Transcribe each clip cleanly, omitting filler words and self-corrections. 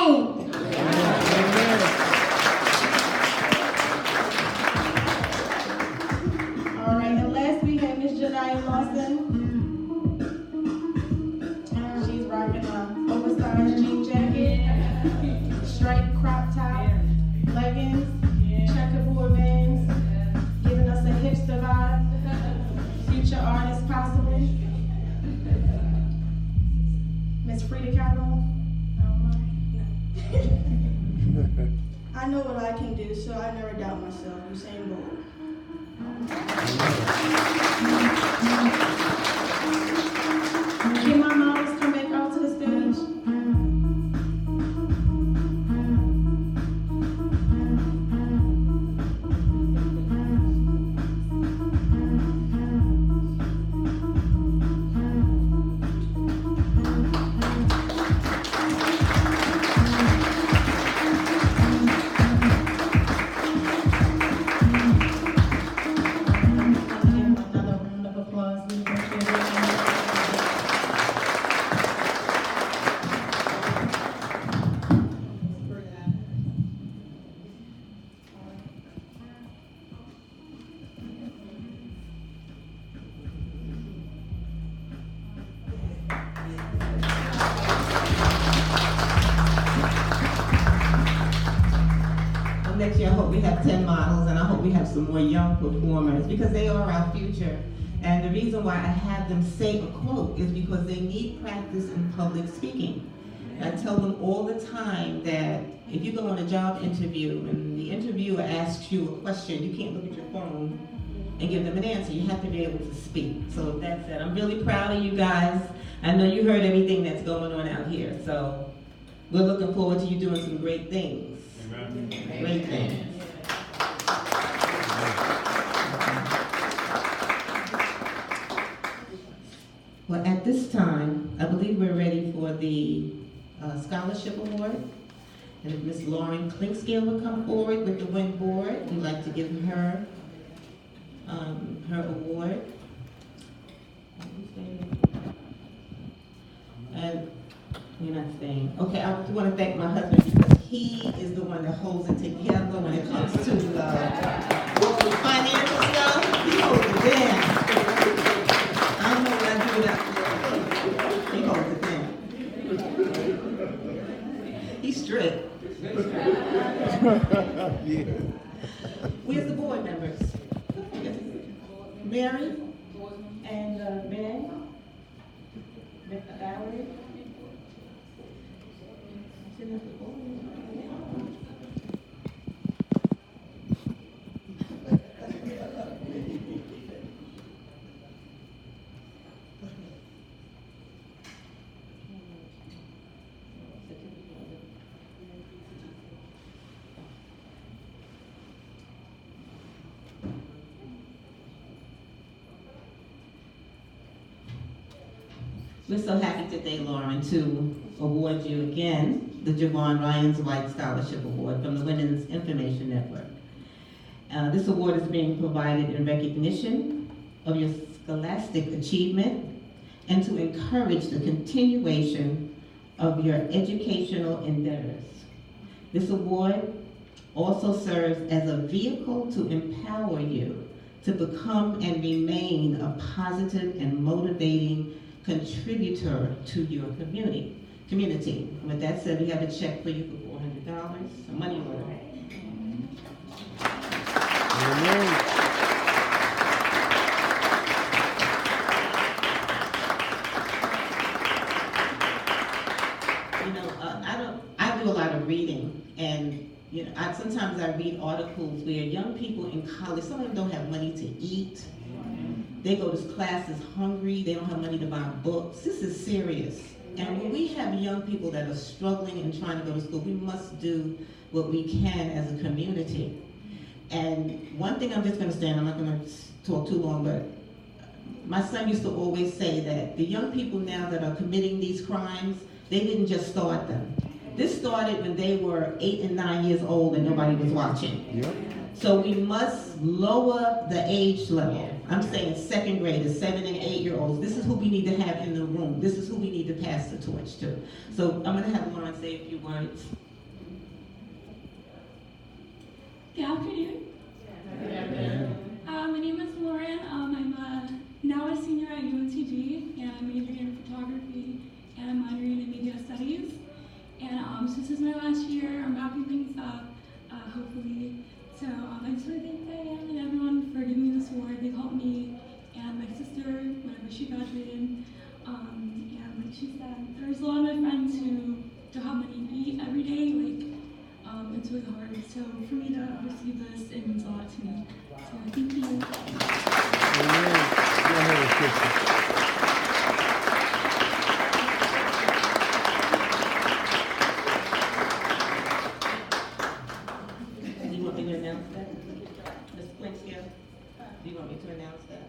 name. All right, and last we have Miss Janai Lawson. She's rocking an oversized jean jacket, striped crop top, leggings, checkerboard vans, giving us a hipster vibe. Future artist possibly. Miss Frida Kahlo. I know what I can do, so I never doubt myself. Usain Bolt. Can my models come back out to the stage? Another round of applause. Well, next year I hope we have 10 models, and I hope we have some more young performers, because they are our future. And the reason why I have them say a quote is because they need practice in public speaking. I tell them all the time that if you go on a job interview and the interviewer asks you a question, you can't look at your phone and give them an answer. You have to be able to speak. So with that said, I'm really proud of you guys. I know you heard everything that's going on out here. So we're looking forward to you doing some great things. Amen. Great things. Well, at this time, I believe we're ready for the scholarship award. And if Miss Lauren Klinkscale would come forward with the win board, we'd like to give her her award. And you're not staying. Okay, I want to thank my husband because he is the one that holds it together when it comes to all the financial stuff. He holds it down. I don't know what I do without he holds it down. He's strict. Where's the board members? Mary and Ben, Valerie. We're so happy today, Lauren, to award you again the Jevon Ryan's White Scholarship Award from the Women's Information Network. This award is being provided in recognition of your scholastic achievement and to encourage the continuation of your educational endeavors. This award also serves as a vehicle to empower you to become and remain a positive and motivating contributor to your community. With that said, we have a check for you for $400, a money order. I do a lot of reading, and sometimes I read articles where young people in college, some of them don't have money to eat. They go to classes hungry, they don't have money to buy books. This is serious. And when we have young people that are struggling and trying to go to school, we must do what we can as a community. And one thing I'm just gonna say, and I'm not gonna talk too long, but my son used to always say that the young people now that are committing these crimes, they didn't just start them. This started when they were 8 and 9 years old and nobody was watching. Yep. So we must lower the age level. I'm saying second graders, 7 and 8 year olds. This is who we need to have in the room. This is who we need to pass the torch to. So I'm gonna have Lauren say a few words. Good afternoon. My name is Lauren. I'm now a senior at UNCG, and I'm majoring in photography, and I'm minoring in media studies. And so this is my last year. I'm wrapping things up, hopefully. So I just want to thank Diane and everyone for giving me this award. They've helped me and my sister whenever she graduated. And like she said, there's a lot of my friends who don't have money to eat every day. It's really hard. So for me to receive this, it means a lot to me. So thank you. Do you want me to announce that? Ms. Quinskia, do you want me to announce that?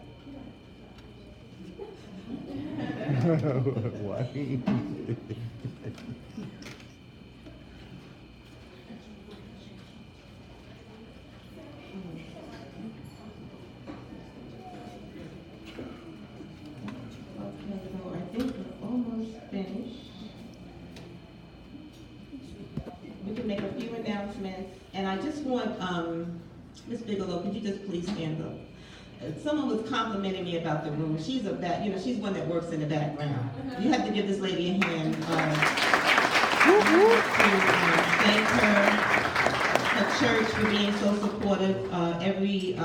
Why? Okay, so I think we're almost finished. We can make a few announcements, and I just want, Ms. Bigelow, could you just please stand up? Someone was complimenting me about the room. She's she's one that works in the background. You have to give this lady a hand. To thank her church for being so supportive. Every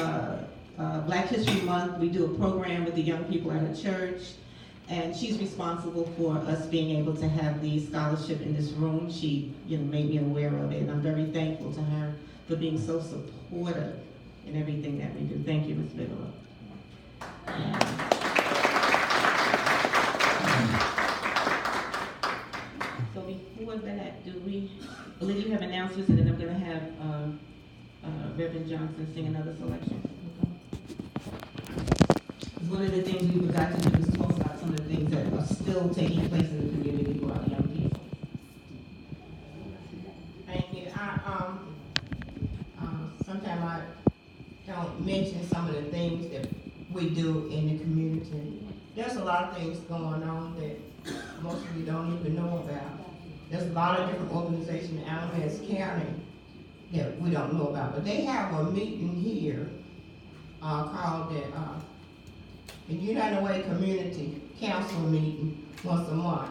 Black History Month, we do a program with the young people at her church, and she's responsible for us being able to have the scholarship in this room. She, made me aware of it, and I'm very thankful to her for being so supportive in everything that we do. Thank you, Ms. Bigelow. So before that, Olivia, you have announcements, and then I'm going to have Reverend Johnson sing another selection. One of the things we forgot to do is talk about some of the things that are still taking place in the community for our young people. Thank you. Sometimes I don't mention some of the things that we do in the community. There's a lot of things going on that most of you don't even know about. There's a lot of different organizations in Alamance County that we don't know about, but they have a meeting here called the United Way Community Council meeting once a month.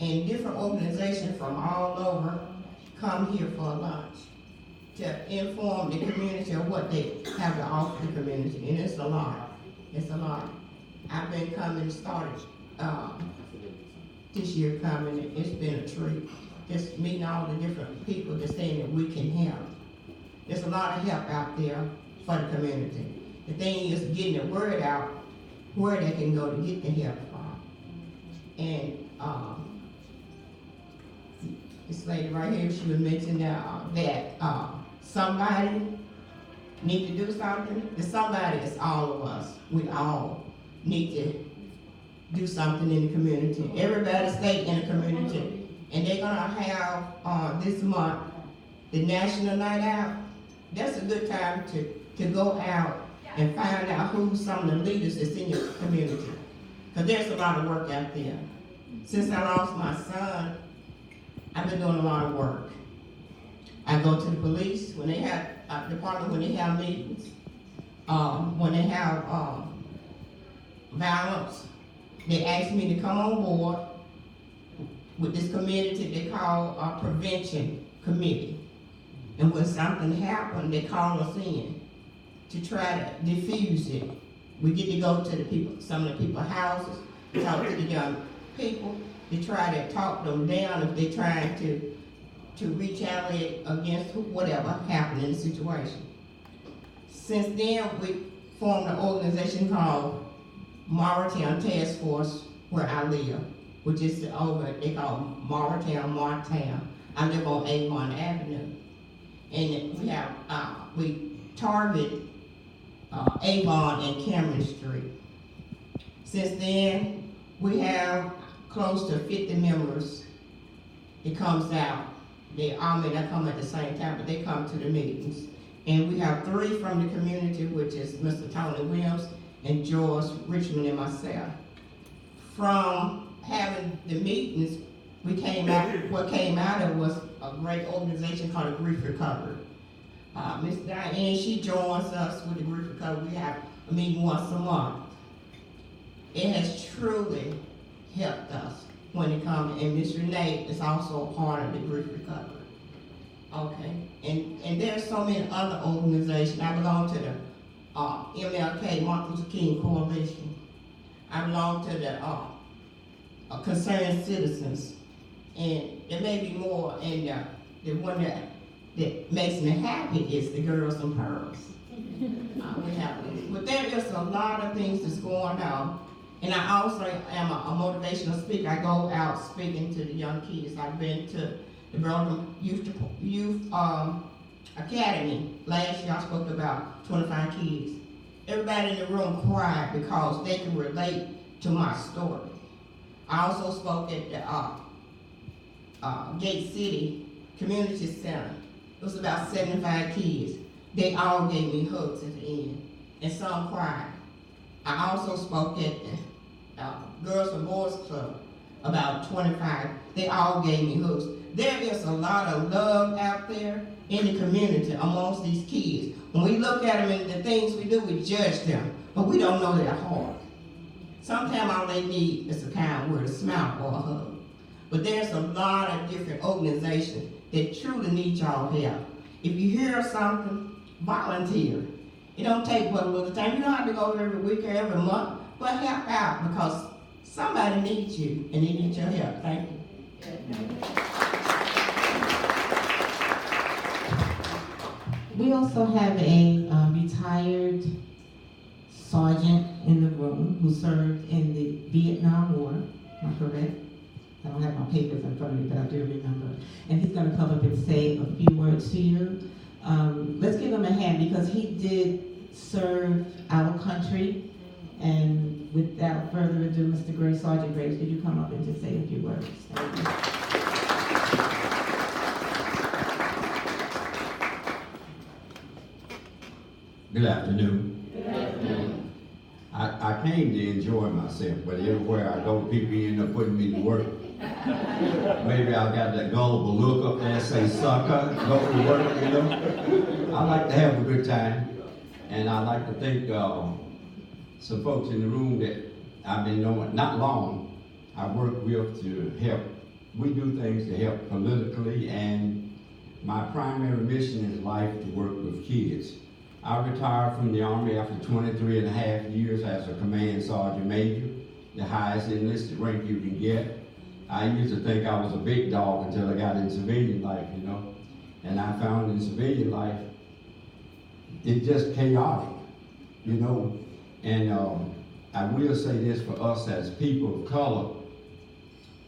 And different organizations from all over come here for a lunch to inform the community of what they have to offer the community. And it's a lot. It's a lot. I've been coming, started this year coming. It's been a treat. Just meeting all the different people that's saying that we can help. There's a lot of help out there for the community. The thing is getting the word out where they can go to get the help from. And this lady right here, she was mentioning that somebody need to do something. The somebody is all of us. We all need to do something in the community. Everybody stay in the community. And they're gonna have this month the National Night Out. That's a good time to go out and find out who some of the leaders that's in your community. Because there's a lot of work out there. Since I lost my son, I've been doing a lot of work. I go to the police when they have department, when they have meetings, when they have violence. They ask me to come on board with this committee they call a prevention committee. And when something happens, they call us in to try to diffuse it. We get to go to the people, some of the people's houses, talk to the young people, to try to talk them down if they're trying to retaliate against whatever happened in the situation. Since then, we formed an organization called Morristown Task Force, where I live, which is over, they call Morristown. I live on Avon Avenue. And we have, we target Avon and Cameron Street. Since then, we have close to 50 members. It comes out. They all may not come at the same time, but they come to the meetings. And we have 3 from the community, which is Mr. Tony Williams and George Richmond and myself. From having the meetings, what came out of was a great organization called the Grief Recovery. Miss Diane, she joins us with the Grief Recovery. We have a meeting once a month. It has truly helped us when it comes, and Miss Renee is also a part of the Grief Recovery. Okay, and there's so many other organizations. I belong to the MLK, Martin Luther King Coalition. I belong to the Concerned Citizens, and there may be more. And the one that makes me happy is the Girls and Pearls. But there is a lot of things that's going on. And I also am a motivational speaker. I go out speaking to the young kids. I've been to the Berlin Youth Academy. Last year I spoke to about 25 kids. Everybody in the room cried because they can relate to my story. I also spoke at the Gate City Community Center. It was about 75 kids. They all gave me hugs at the end, and some cried. I also spoke at the Girls and Boys Club, about 25. They all gave me hugs. There is a lot of love out there in the community amongst these kids. When we look at them and the things we do, we judge them, but we don't know their heart. Sometimes all they need is a kind word, a smile, or a hug. But there's a lot of different organizations that truly need y'all help. If you hear something, volunteer. It don't take but a little time. You don't have to go every week or every month, but help out because somebody needs you and they need your help. Thank you. We also have a retired sergeant in the room who served in the Vietnam War. Am I correct? I don't have my papers in front of me, but I do remember. And he's going to come up and say a few words to you. Let's give him a hand because he did serve our country. And without further ado, Mr. Gray, Sergeant Graves, could you come up and just say a few words? Thank you. Good afternoon. Good afternoon. I came to enjoy myself, but everywhere I go, people end up putting me to work. Maybe I got that gullible look up there, say sucker, go to work, you know. I like to have a good time, and I like to thank some folks in the room that I've been knowing, not long, I work with to help. We do things to help politically, and my primary mission in life to work with kids. I retired from the Army after 23 and a half years as a command sergeant major, the highest enlisted rank you can get. I used to think I was a big dog until I got in civilian life, you know. And I found in civilian life, it's just chaotic, you know. And I will say this for us as people of color,